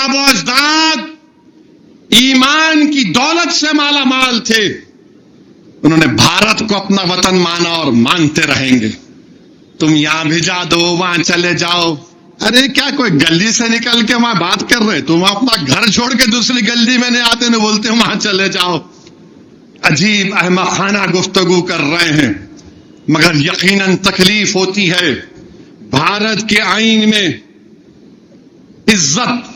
آبا و اجداد ایمان کی دولت سے مالا مال تھے، انہوں نے بھارت کو اپنا وطن مانا اور مانتے رہیں گے۔ تم یہاں بھیجا دو، وہاں چلے جاؤ، ارے کیا کوئی گلی سے نکل کے وہاں بات کر رہے؟ تم اپنا گھر چھوڑ کے دوسری گلی میں نہیں آتے، نہیں بولتے وہاں چلے جاؤ۔ عجیب احمقانہ گفتگو کر رہے ہیں، مگر یقیناً تکلیف ہوتی ہے۔ بھارت کے آئین میں عزت،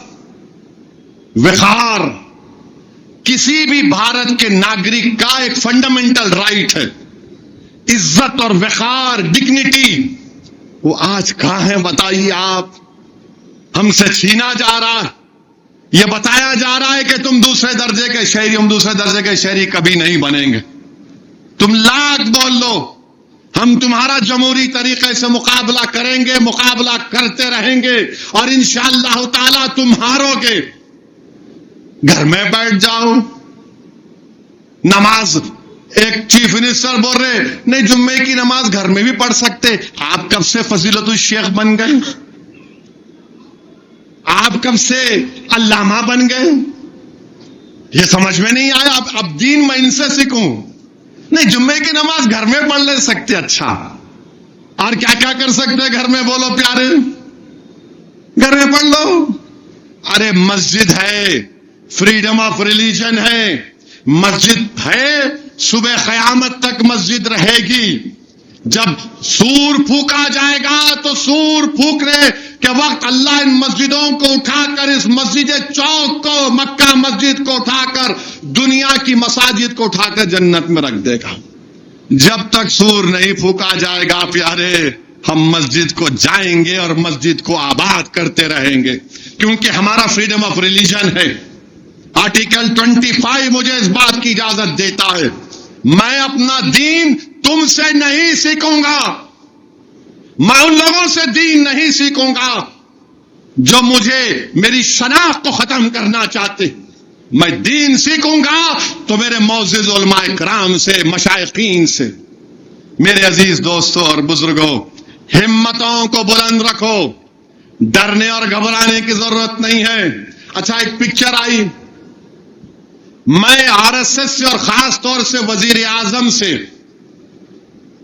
وقار کسی بھی بھارت کے ناگرک کا ایک فنڈامنٹل رائٹ ہے۔ عزت اور وقار، ڈگنیٹی، وہ آج کہاں ہے بتائیے آپ؟ ہم سے چھینا جا رہا، یہ بتایا جا رہا ہے کہ تم دوسرے درجے کے شہری، ہم دوسرے درجے کے شہری کبھی نہیں بنیں گے۔ تم لاکھ بول لو، ہم تمہارا جمہوری طریقے سے مقابلہ کریں گے، مقابلہ کرتے رہیں گے، اور انشاءاللہ تعالی تم ہارو گے۔ گھر میں بیٹھ جاؤ، نماز، ایک چیف منسٹر بول رہے نہیں جمعے کی نماز گھر میں بھی پڑھ سکتے۔ آپ کب سے فضیلت الشیخ بن گئے؟ آپ کب سے علامہ بن گئے؟ یہ سمجھ میں نہیں آیا۔ اب دین میں ان سے سیکھوں؟ نہیں، جمعے کی نماز گھر میں پڑھ لے سکتے، اچھا اور کیا کیا کر سکتے گھر میں؟ بولو پیارے، گھر میں پڑھ لو۔ ارے مسجد ہے، فریڈم آف ریلیجن ہے، مسجد ہے، صبح قیامت تک مسجد رہے گی۔ جب سور پھونکا جائے گا تو سور پھونکنے کے وقت اللہ ان مسجدوں کو اٹھا کر، اس مسجد چوک کو، مکہ مسجد کو اٹھا کر، دنیا کی مساجد کو اٹھا کر جنت میں رکھ دے گا۔ جب تک سور نہیں پھونکا جائے گا پیارے، ہم مسجد کو جائیں گے اور مسجد کو آباد کرتے رہیں گے، کیونکہ ہمارا فریڈم آف ریلیجن ہے۔ آرٹیکل 25 مجھے اس بات کی اجازت دیتا ہے، میں اپنا دین تم سے نہیں سیکھوں گا، میں ان لوگوں سے دین نہیں سیکھوں گا جو مجھے، میری شناخت کو ختم کرنا چاہتے۔ میں دین سیکھوں گا تو میرے معزز علماء کرام سے، مشائخین سے۔ میرے عزیز دوستوں اور بزرگوں، ہمتوں کو بلند رکھو، ڈرنے اور گھبرانے کی ضرورت نہیں ہے۔ اچھا، ایک پکچر آئی، میں آر ایس ایس سے اور خاص طور سے وزیر اعظم سے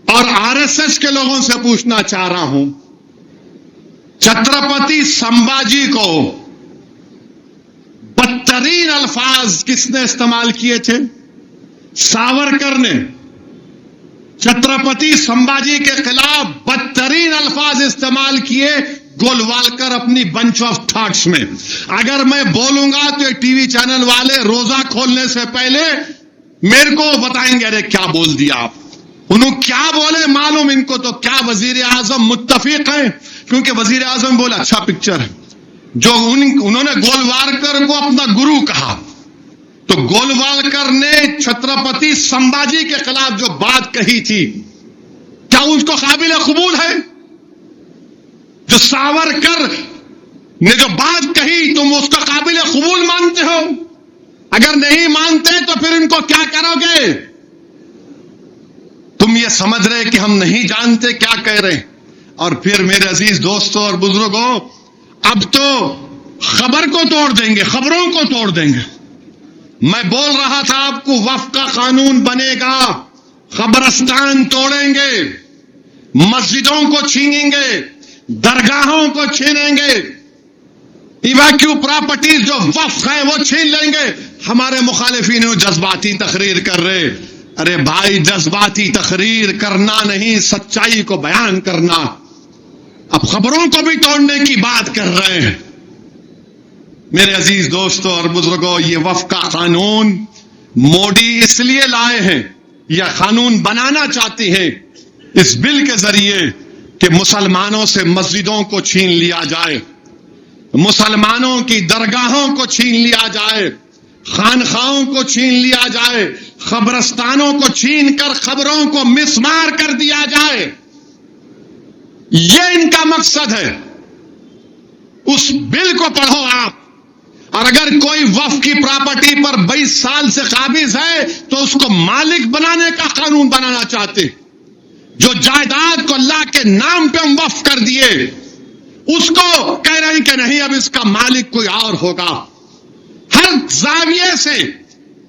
اور آر ایس ایس کے لوگوں سے پوچھنا چاہ رہا ہوں، چھترپتی سمبھاجی کو بدترین الفاظ کس نے استعمال کیے تھے؟ ساورکر نے چھترپتی سمبھاجی کے خلاف بدترین الفاظ استعمال کیے، گولوالکر اپنی بنچ آف تھاٹس میں۔ اگر میں بولوں گا تو یہ ٹی وی چینل والے روزہ کھولنے سے پہلے میرے کو بتائیں گے، ارے کیا بول دیا آپ، انہوں کیا بولے معلوم ان کو تو کیا وزیر اعظم متفق ہیں، کیونکہ وزیر اعظم بولے اچھا پکچر ہے۔ جو انہوں نے گولوالکر کو اپنا گرو کہا، تو گولوالکر نے چھترپتی سمبھاجی کے خلاف جو بات کہی تھی، کیا اس کو قابل قبول ہے؟ جو ساورکر نے جو بات کہی تم اس کو قابل قبول مانتے ہو؟ اگر نہیں مانتے تو پھر ان کو کیا کرو گے؟ تم یہ سمجھ رہے کہ ہم نہیں جانتے کیا کہہ رہے ہیں؟ اور پھر میرے عزیز دوستوں اور بزرگوں، اب تو خبر کو توڑ دیں گے، خبروں کو توڑ دیں گے۔ میں بول رہا تھا آپ کو، وقف کا قانون بنے گا، قبرستان توڑیں گے، مسجدوں کو چھینیں گے، درگاہوں کو چھینیں گے، ایویکیو پراپرٹیز جو وقف ہیں وہ چھین لیں گے۔ ہمارے مخالفین جذباتی تقریر کر رہے، ارے بھائی جذباتی تقریر کرنا نہیں، سچائی کو بیان کرنا۔ اب خبروں کو بھی توڑنے کی بات کر رہے ہیں۔ میرے عزیز دوستوں اور بزرگوں، یہ وقف کا قانون مودی اس لیے لائے ہیں، یہ قانون بنانا چاہتے ہیں اس بل کے ذریعے کہ مسلمانوں سے مسجدوں کو چھین لیا جائے، مسلمانوں کی درگاہوں کو چھین لیا جائے، خانخاہوں کو چھین لیا جائے، قبرستانوں کو چھین کر قبروں کو مسمار کر دیا جائے۔ یہ ان کا مقصد ہے۔ اس بل کو پڑھو آپ، اور اگر کوئی وقف کی پراپرٹی پر 22 سال سے قابض ہے تو اس کو مالک بنانے کا قانون بنانا چاہتے۔ جو جائیداد کو اللہ کے نام پہ ہم وقف کر دیے، اس کو کہہ رہے ہیں کہ نہیں اب اس کا مالک کوئی اور ہوگا. ہر زاویے سے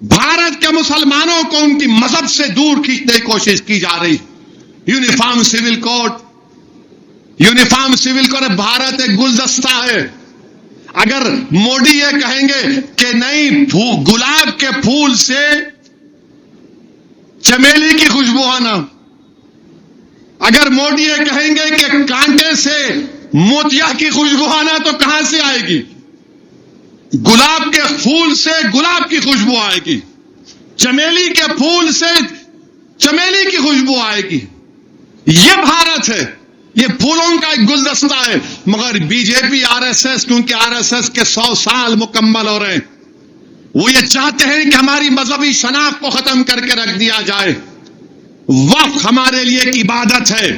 بھارت کے مسلمانوں کو ان کی مذہب سے دور کھینچنے کی کوشش کی جا رہی. یونیفارم سول کوڈ بھارت ایک گلدستہ ہے. اگر مودی یہ کہیں گے کہ نہیں گلاب کے پھول سے چمیلی کی خوشبو آنا، اگر مودی یہ کہیں گے کہ کانٹے سے موتیا کی خوشبو آنا، تو کہاں سے آئے گی؟ گلاب کے پھول سے گلاب کی خوشبو آئے گی، چمیلی کے پھول سے چمیلی کی خوشبو آئے گی. یہ بھارت ہے، یہ پھولوں کا ایک گلدستہ ہے. مگر B J P R S S, کیونکہ آر ایس ایس کے 100 سال مکمل ہو رہے ہیں، وہ یہ چاہتے ہیں کہ ہماری مذہبی شناخت کو ختم کر کے رکھ دیا جائے. وقف ہمارے لیے ایک عبادت ہے،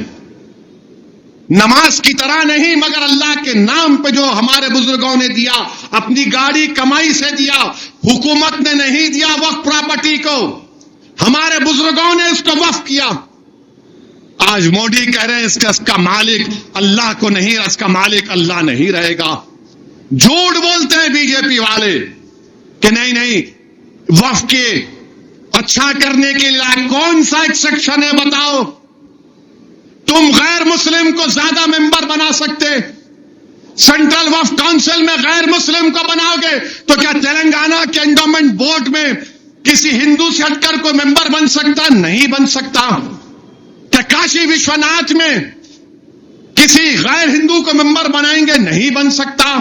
نماز کی طرح نہیں، مگر اللہ کے نام پہ جو ہمارے بزرگوں نے دیا، اپنی گاڑی کمائی سے دیا، حکومت نے نہیں دیا. وقف پراپرٹی کو ہمارے بزرگوں نے اس کو وقف کیا. آج مودی کہہ رہے ہیں اس کا مالک اللہ کو نہیں، اس کا مالک اللہ نہیں رہے گا. جھوٹ بولتے ہیں بی جے پی والے کہ نہیں وقف کے اچھا کرنے کے لیے کون سا ایک سیکشن ہے بتاؤ. تم غیر مسلم کو زیادہ ممبر بنا سکتے، سینٹرل وقف کونسل میں غیر مسلم کو بناؤ گے تو کیا تلنگانہ کے انڈومنٹ بورڈ میں کسی ہندو سے ہٹ کر کوئی ممبر بن سکتا؟ نہیں بن سکتا. کیا کاشی وشوناتھ میں کسی غیر ہندو کو ممبر بنائیں گے؟ نہیں بن سکتا.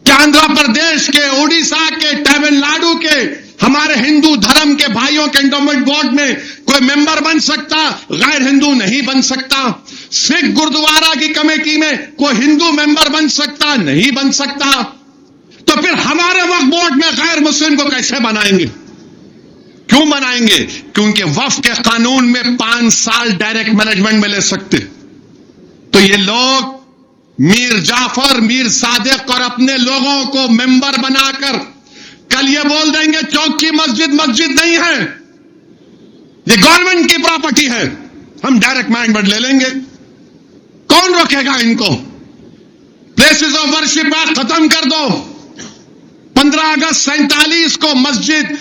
کیا آندھرا پردیش کے، اڑیسہ کے، تمل ناڈو کے ہمارے ہندو دھرم کے بھائیوں کے انڈومنٹ بورڈ میں کوئی ممبر بن سکتا؟ غیر ہندو نہیں بن سکتا. سکھ گردوارا کی کمیٹی میں کوئی ہندو ممبر بن سکتا؟ نہیں بن سکتا. تو پھر ہمارے وقف بورڈ میں غیر مسلم کو کیسے بنائیں گے؟ کیوں بنائیں گے؟ کیونکہ وقف کے قانون میں 5 سال ڈائریکٹ مینجمنٹ میں لے سکتے. تو یہ لوگ میر جعفر، میر صادق اور اپنے لوگوں کو ممبر بنا کر کل یہ بول دیں گے چوک کی مسجد نہیں ہے، یہ گورنمنٹ کی پراپرٹی ہے، ہم ڈائریکٹ مینجمنٹ لے لیں گے. کون روکے گا ان کو؟ پلیسز آف ورشپ ختم کر دو. 15 اگست 47 کو مسجد،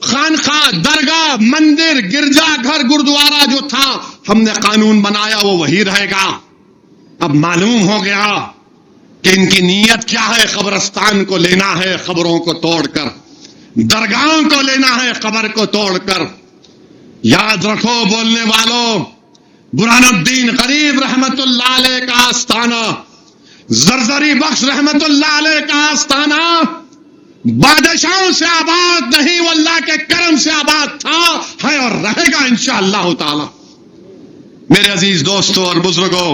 خانقاہ، درگاہ، مندر، گرجا گھر، گردوارا جو تھا ہم نے قانون بنایا وہ وہی رہے گا. اب معلوم ہو گیا کہ ان کی نیت کیا ہے. قبرستان کو لینا ہے قبروں کو توڑ کر، درگاہوں کو لینا ہے قبر کو توڑ کر. یاد رکھو بولنے والوں، برہان الدین غریب رحمت اللہ علیہ کا آستانہ، زرزری بخش رحمت اللہ علیہ کا آستانہ بادشاہوں سے آباد نہیں، وہ اللہ کے کرم سے آباد تھا، ہے اور رہے گا انشاءاللہ تعالی. میرے عزیز دوستوں اور بزرگوں،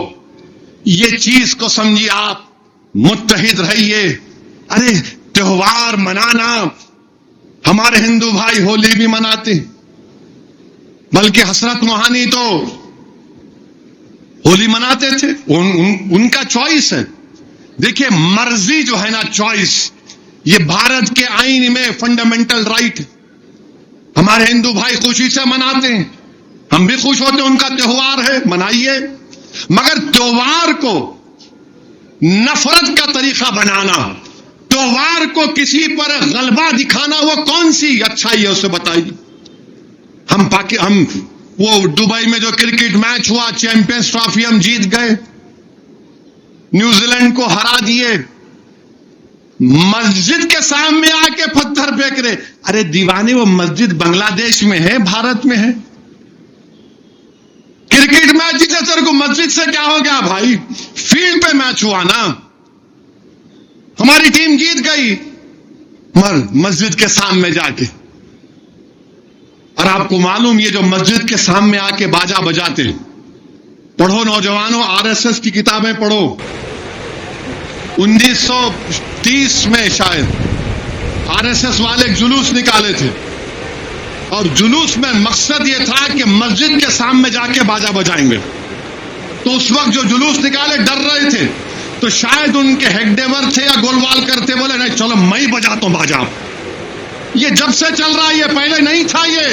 یہ چیز کو سمجھیے، آپ متحد رہیے. ارے تہوار منانا، ہمارے ہندو بھائی ہولی بھی مناتے، بلکہ حسرت موہانی تو ہولی مناتے تھے، ان کا چوائس ہے. دیکھیے مرضی جو ہے نا، چوائس، یہ بھارت کے آئین میں فنڈامنٹل رائٹ. ہمارے ہندو بھائی خوشی سے مناتے ہیں، ہم بھی خوش ہوتے ہیں، ان کا تہوار ہے، منائیے. مگر تہوار کو نفرت کا طریقہ بنانا، تہوار کو کسی پر غلبہ دکھانا، وہ کون سی اچھائی ہے اسے بتائیے. ہم وہ دبئی میں جو کرکٹ میچ ہوا، چیمپئنز ٹرافی ہم جیت گئے، نیوزی لینڈ کو ہرا دیے، مسجد کے سامنے آ کے پتھر پھینک رہے. ارے دیوانے، وہ مسجد بنگلہ دیش میں ہے، بھارت میں ہے. کرکٹ میچ جیتے سر کو مسجد سے کیا ہو گیا بھائی؟ فیلڈ پہ میچ ہوا نا، ہماری ٹیم جیت گئی، مسجد کے سامنے جا کے. اور آپ کو معلوم، یہ جو مسجد کے سامنے آ کے باجا بجاتے، پڑھو نوجوانوں، آر ایس ایس کی کتابیں پڑھو. 1930 میں شاید آر ایس ایس والے ایک جلوس نکالے تھے، اور جلوس میں مقصد یہ تھا کہ مسجد کے سامنے جا کے باجا بجائیں گے. تو اس وقت جو جلوس نکالے ڈر رہے تھے، تو شاید ان کے ہیڈیور تھے یا گولوال کرتے، بولے نہیں چلو میں ہی بجاتا ہوں باجا. یہ جب سے چل رہا ہے، یہ پہلے نہیں تھا. یہ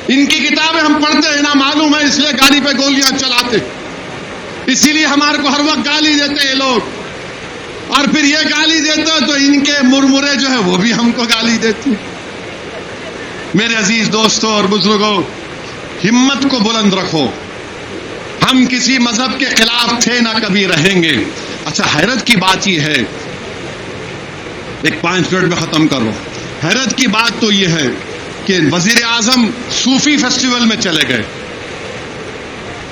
ان کی کتابیں ہم پڑھتے ہیں نا، معلوم ہے، اس لیے گاڑی پہ گولیاں چلاتے. اسی لیے ہمارے کو ہر وقت گالی دیتے ہیں لوگ، اور پھر یہ گالی دیتے تو ان کے مرمرے جو ہے وہ بھی ہم کو گالی دیتے. میرے عزیز دوستوں اور بزرگوں، ہمت کو بلند رکھو. ہم کسی مذہب کے خلاف تھے نہ کبھی رہیں گے. اچھا، حیرت کی بات یہ ہے، ایک 5 منٹ میں ختم کرو. حیرت کی بات تو یہ ہے کہ وزیر اعظم صوفی فیسٹیول میں چلے گئے،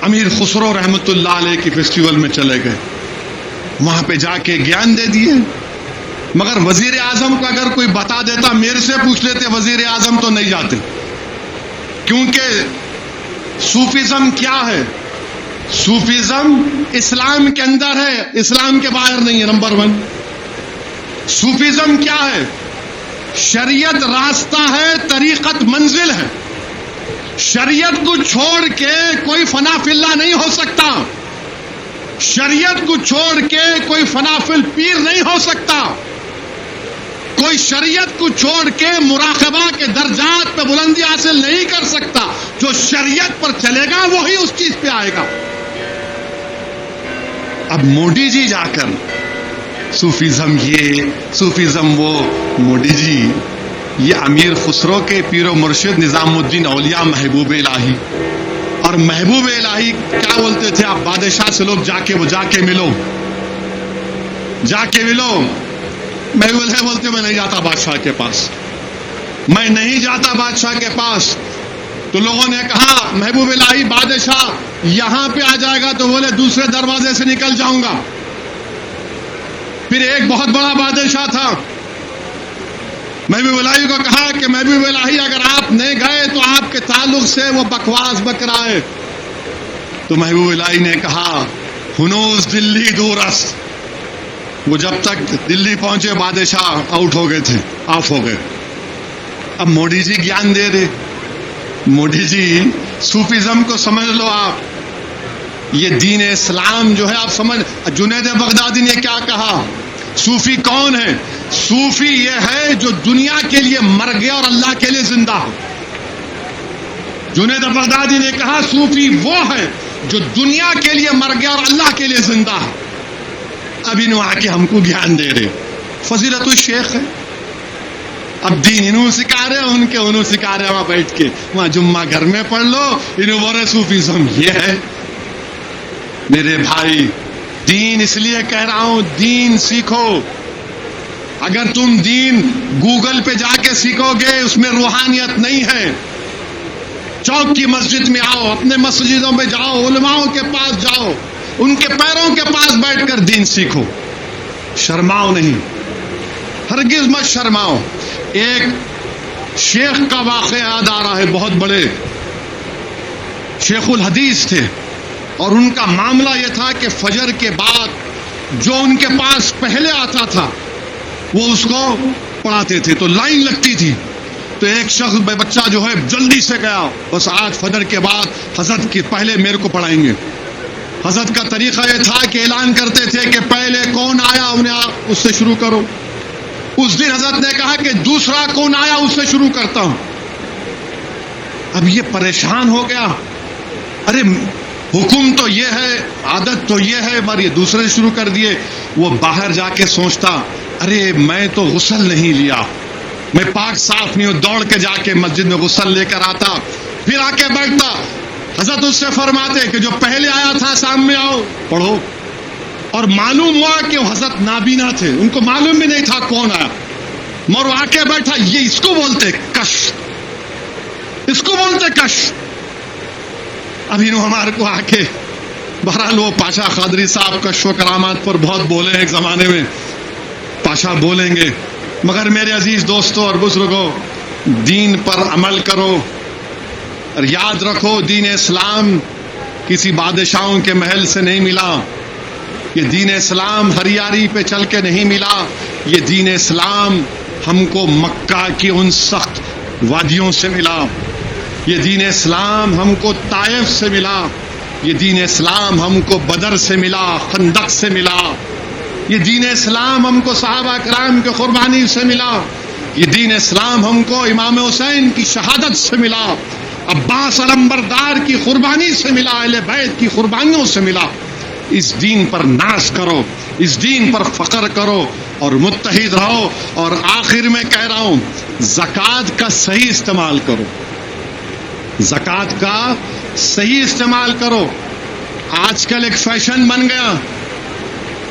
امیر خسرو رحمت اللہ علیہ کی فیسٹیول میں چلے گئے، وہاں پہ جا کے گیان دے دیے. مگر وزیر اعظم کو اگر کوئی بتا دیتا، میرے سے پوچھ لیتے، وزیر اعظم تو نہیں جاتے. کیونکہ صوفیزم کیا ہے؟ صوفیزم اسلام کے اندر ہے، اسلام کے باہر نہیں ہے. نمبر 1. صوفیزم کیا ہے؟ شریعت راستہ ہے، طریقت منزل ہے. شریعت کو چھوڑ کے کوئی فنا فی اللہ نہیں ہو سکتا. شریعت کو چھوڑ کے کوئی فنا فی الپیر نہیں ہو سکتا. کوئی شریعت کو چھوڑ کے مراقبہ کے درجات پہ بلندی حاصل نہیں کر سکتا. جو شریعت پر چلے گا وہی اس چیز پہ آئے گا. اب مودی جی جا کر صوفیزم یہ، صوفیزم وہ، مودی جی یہ امیر خسرو کے پیر و مرشد نظام الدین اولیاء محبوب الہی، اور محبوب الہی کیا بولتے تھے؟ آپ بادشاہ سے لوگ جا کے ملو، جا کے ملو. محبوب الہی بولتے میں نہیں جاتا بادشاہ کے پاس، میں نہیں جاتا بادشاہ کے پاس. تو لوگوں نے کہا محبوب الہی بادشاہ یہاں پہ آ جائے گا، تو بولے دوسرے دروازے سے نکل جاؤں گا. پھر ایک بہت بڑا بادشاہ تھا، محبوب الہی کو کہا کہ محبوب الہی اگر آپ نہیں گئے تو آپ کے تعلق سے وہ بکواس بک رہا ہے. تو محبوب الہی نے کہا ہنوز دلی دور است. وہ جب تک دلی پہنچے بادشاہ آؤٹ ہو گئے تھے، آف ہو گئے. اب مودی جی گیان دے رہے. مودی جی صوفیزم کو سمجھ لو آپ، یہ دین اسلام جو ہے آپ سمجھ. جنید بغدادی نے کیا کہا؟ صوفی کون ہے؟ صوفی یہ ہے جو دنیا کے لیے مر گیا اور اللہ کے لیے زندہ ہو. جنید بغدادی نے کہا صوفی وہ ہے جو دنیا کے لیے مر گیا اور اللہ کے لیے زندہ ہے. اب انہوں آ کے ہم کو گیان دے رہے. فضیلت الشیخ ہے. اب دین انہوں سکھا رہے، ان کے انہوں سکھا رہے. وہاں بیٹھ کے وہاں جمعہ گھر میں پڑھ لو، انہوں بولے صوفیزم یہ ہے. میرے بھائی، دین اس لیے کہہ رہا ہوں، دین سیکھو. اگر تم دین گوگل پہ جا کے سیکھو گے، اس میں روحانیت نہیں ہے. چوک کی مسجد میں آؤ، اپنے مسجدوں میں جاؤ، علماؤں کے پاس جاؤ، ان کے پیروں کے پاس بیٹھ کر دین سیکھو. شرماؤ نہیں، ہرگز مت شرماؤ. ایک شیخ کا واقعہ یاد آ رہا ہے، بہت بڑے شیخ الحدیث تھے، اور ان کا معاملہ یہ تھا کہ فجر کے بعد جو ان کے پاس پہلے آتا تھا وہ اس کو پڑھاتے تھے. تو لائن لگتی تھی. تو ایک شخص بچہ جو ہے جلدی سے گیا، بس آج فجر کے بعد حضرت کی پہلے میرے کو پڑھائیں گے. حضرت کا طریقہ یہ تھا کہ اعلان کرتے تھے کہ پہلے کون آیا انہیں اس سے شروع کرو. اس دن حضرت نے کہا کہ دوسرا کون آیا اس سے شروع کرتا ہوں. اب یہ پریشان ہو گیا، ارے حکم تو یہ ہے، عادت تو یہ ہے، مگر یہ دوسرے سے شروع کر دیے. وہ باہر جا کے سوچتا، ارے میں تو غسل نہیں لیا، میں پاک صاف نہیں ہوں. دوڑ کے جا کے مسجد میں غسل لے کر آتا، پھر آ کے بیٹھتا. حضرت اس سے فرماتے کہ جو پہلے آیا تھا سامنے آؤ پڑھو. اور معلوم ہوا کہ وہ حضرت نابینا تھے، ان کو معلوم بھی نہیں تھا کون آیا. مگر آ کے بیٹھا. یہ اس کو بولتے کش، اس کو بولتے کش. اب انہوں ہمارے کو آ کے، بہرحال وہ پاشا قادری صاحب کشف و کرامات پر بہت بولے ہیں ایک زمانے میں، پاشا بولیں گے. مگر میرے عزیز دوستوں اور بزرگوں، دین پر عمل کرو اور یاد رکھو دین اسلام کسی بادشاہوں کے محل سے نہیں ملا. یہ دین اسلام ہریاری پہ چل کے نہیں ملا. یہ دین اسلام ہم کو مکہ کی ان سخت وادیوں سے ملا. یہ دین اسلام ہم کو طائف سے ملا. یہ دین اسلام ہم کو بدر سے ملا، خندق سے ملا. یہ دین اسلام ہم کو صحابہ کرام کے قربانی سے ملا. یہ دین اسلام ہم کو امام حسین کی شہادت سے ملا، عباس علمبردار کی قربانی سے ملا، اہل بیت کی قربانیوں سے ملا. اس دین پر ناز کرو، اس دین پر فخر کرو اور متحد رہو. اور آخر میں کہہ رہا ہوں، زکوٰۃ کا صحیح استعمال کرو، زکوٰۃ کا صحیح استعمال کرو. آج کل ایک فیشن بن گیا،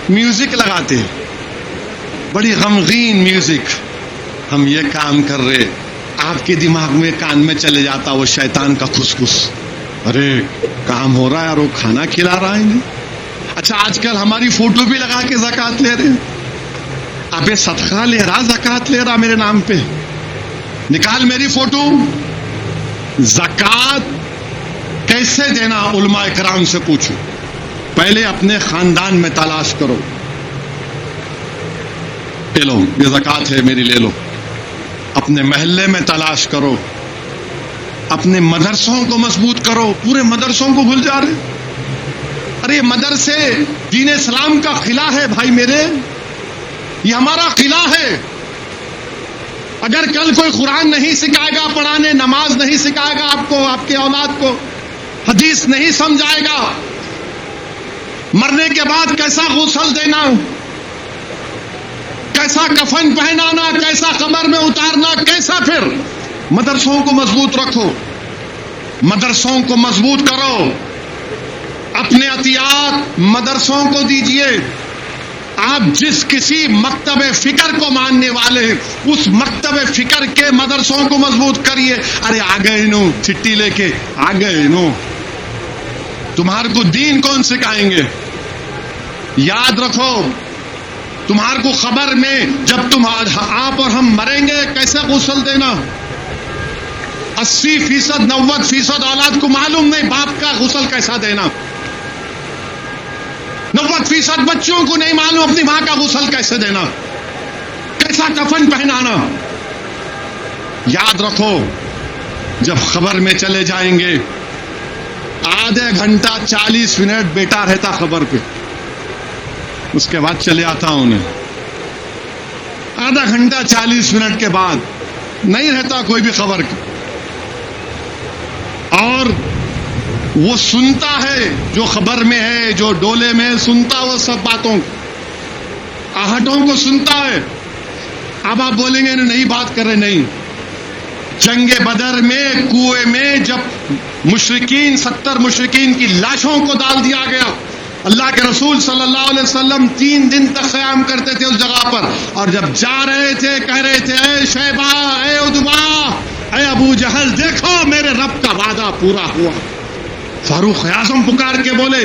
میوزک لگاتے ہیں، بڑی غمگین میوزک. ہم یہ کام کر رہے، آپ کے دماغ میں کان میں چلے جاتا وہ شیطان کا خسخس، ارے کام ہو رہا ہے اور وہ کھانا کھلا رہا ہے. اچھا آج کل ہماری فوٹو بھی لگا کے زکوٰۃ لے رہے ہیں. ابے صدقہ لے رہا، زکوٰۃ لے رہا میرے نام پہ، نکال میری فوٹو. زکوٰۃ کیسے دینا علماء کرام سے پوچھو. پہلے اپنے خاندان میں تلاش کرو، لے لو یہ زکوٰۃ ہے میری، لے لو. اپنے محلے میں تلاش کرو، اپنے مدرسوں کو مضبوط کرو. پورے مدرسوں کو بھول جا رہے. ارے یہ مدرسے دین اسلام کا قلعہ ہے بھائی میرے، یہ ہمارا قلعہ ہے. اگر کل کوئی قرآن نہیں سکھائے گا پڑھانے، نماز نہیں سکھائے گا آپ کو، آپ کے اولاد کو، حدیث نہیں سمجھائے گا، مرنے کے بعد کیسا غسل دینا، کیسا کفن پہنانا، کیسا قبر میں اتارنا، کیسا. پھر مدرسوں کو مضبوط رکھو، مدرسوں کو مضبوط کرو. اپنے عطیات مدرسوں کو دیجیے. آپ جس کسی مکتب فکر کو ماننے والے ہیں اس مکتب فکر کے مدرسوں کو مضبوط کریے. ارے آ گئے نو چٹھی لے کے، آ گئے نو. تمہارے کو دین کون سکھائیں گے؟ یاد رکھو، تمہارے کو خبر میں جب تم آپ اور ہم مریں گے کیسے غسل دینا. 80%، 90% اولاد کو معلوم نہیں باپ کا غسل کیسا دینا. 90% بچوں کو نہیں معلوم اپنی ماں کا غسل کیسے دینا، کیسا کفن پہنانا. یاد رکھو، جب خبر میں چلے جائیں گے آدھے گھنٹہ 40 منٹ بیٹا رہتا خبر پہ، اس کے بعد چلے آتا ہوں انہیں. آدھا گھنٹہ 40 منٹ کے بعد نہیں رہتا کوئی بھی خبر کی. اور وہ سنتا ہے جو خبر میں ہے، جو ڈولے میں سنتا، وہ سب باتوں آہٹوں کو سنتا ہے. اب آپ بولیں گے نہیں بات کر رہے، نہیں. جنگ بدر میں کنویں میں جب مشرکین 70 مشرکین کی لاشوں کو ڈال دیا گیا، اللہ کے رسول صلی اللہ علیہ وسلم 3 دن تک قیام کرتے تھے اس جگہ پر. اور جب جا رہے تھے کہہ رہے تھے اے شیبہ، اے عتبہ، اے ابو جہل، دیکھو میرے رب کا وعدہ پورا ہوا. فاروق اعظم پکار کے بولے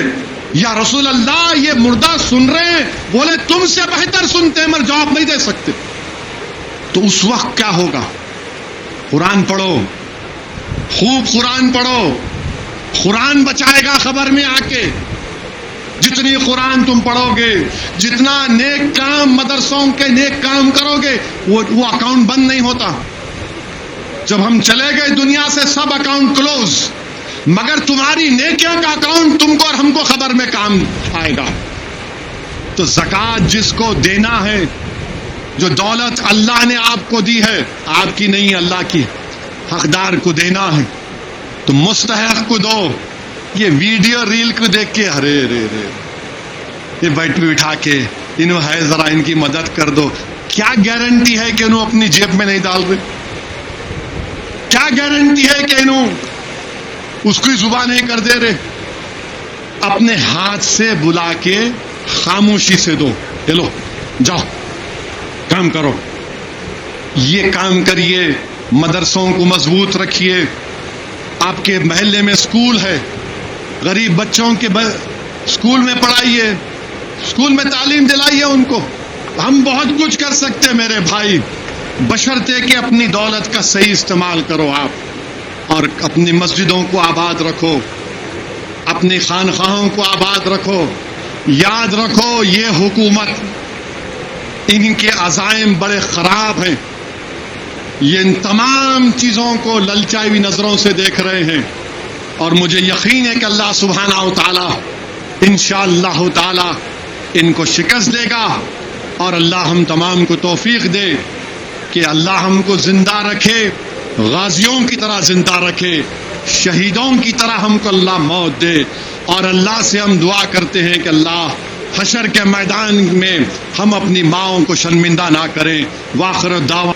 یا رسول اللہ یہ مردہ سن رہے ہیں. بولے تم سے بہتر سنتے ہیں مگر جواب نہیں دے سکتے. تو اس وقت کیا ہوگا؟ قرآن پڑھو، خوب قرآن پڑھو. قرآن بچائے گا خبر میں آ کے. جتنی قرآن تم پڑھو گے، جتنا نیک کام مدرسوں کے نیک کام کرو گے، وہ اکاؤنٹ بند نہیں ہوتا. جب ہم چلے گئے دنیا سے سب اکاؤنٹ کلوز، مگر تمہاری نیکیوں کا اکاؤنٹ تم کو اور ہم کو خبر میں کام آئے گا. تو زکوٰۃ جس کو دینا ہے، جو دولت اللہ نے آپ کو دی ہے، آپ کی نہیں اللہ کی، حقدار کو دینا ہے تو مستحق کو دو. یہ ویڈیو ریل کو دیکھ کے ارے رے رے یہ بٹھا کے انہوں ہے ذرا ان کی مدد کر دو. کیا گارنٹی ہے کہ انہوں اپنی جیب میں نہیں ڈال رہے؟ کیا گارنٹی ہے کہ انہوں اس کی زبان نہیں کر دے رہے؟ اپنے ہاتھ سے بلا کے خاموشی سے دو. چلو جاؤ کام کرو. یہ کام کریے. مدرسوں کو مضبوط رکھیے. آپ کے محلے میں اسکول ہے، غریب بچوں کے اسکول میں پڑھائیے، اسکول میں تعلیم دلائیے ان کو. ہم بہت کچھ کر سکتے ہیں میرے بھائی، بشرطے کہ اپنی دولت کا صحیح استعمال کرو آپ، اور اپنی مسجدوں کو آباد رکھو، اپنی خانقاہوں کو آباد رکھو. یاد رکھو یہ حکومت، ان کے عزائم بڑے خراب ہیں. یہ ان تمام چیزوں کو للچائی ہوئی نظروں سے دیکھ رہے ہیں، اور مجھے یقین ہے کہ اللہ سبحانہ و تعالی انشاءاللہ تعالی ان کو شکست دے گا. اور اللہ ہم تمام کو توفیق دے کہ اللہ ہم کو زندہ رکھے، غازیوں کی طرح زندہ رکھے، شہیدوں کی طرح ہم کو اللہ موت دے. اور اللہ سے ہم دعا کرتے ہیں کہ اللہ حشر کے میدان میں ہم اپنی ماؤں کو شرمندہ نہ کریں. وآخر دعوانا